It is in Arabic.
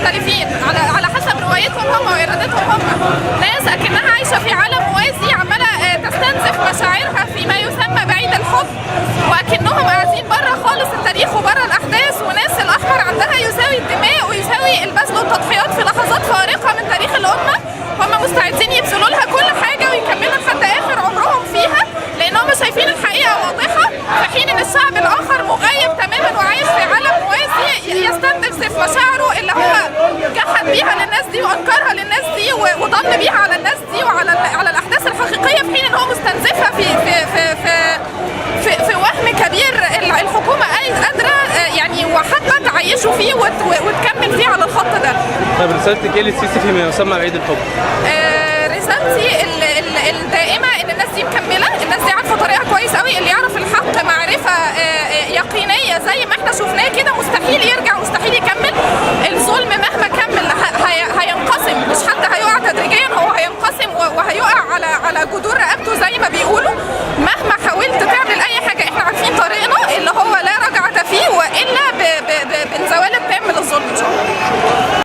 مختلفين على حسب روايتهم هم وارادتهم هم. ناس اكنها عايشه في عالم موازي، عماله تستنزف مشاعرها فيما يسمى بعيد الحب، واكنهم قاعدين بره خالص التاريخ وبره الاحداث. وناس الاحمر عندها يساوي الدماء ويساوي البذل والتضحيات في لحظات فارقه من تاريخ الامه. هم مستعدين يبذلوا لها كل حاجه ويكملوا لحد اخر عمرهم فيها، لانهم شايفين الحقيقه واضحه، في حين ان الشعب الاخر مغيب تماما وعايش في عالم موازي يستنزف مشاعره اللي هو جحد بيها للناس دي وانكرها للناس دي وضل بيها على الناس دي وعلى الاحداث الحقيقيه، في حين ان هو مستنزفها في وهم كبير الحكومه قادره يعني وحابه تعيشه فيه وتكمل فيه على الخط ده. طيب رسالتك ايه للسيسي فيما يسمى بعيد الحب؟ رسالتي الدائمه ان الناس دي مكمله، الناس دي عارفه طريقها كويس قوي، اللي يعرف الحق معرفه يقينيه زي ما احنا شفناه كده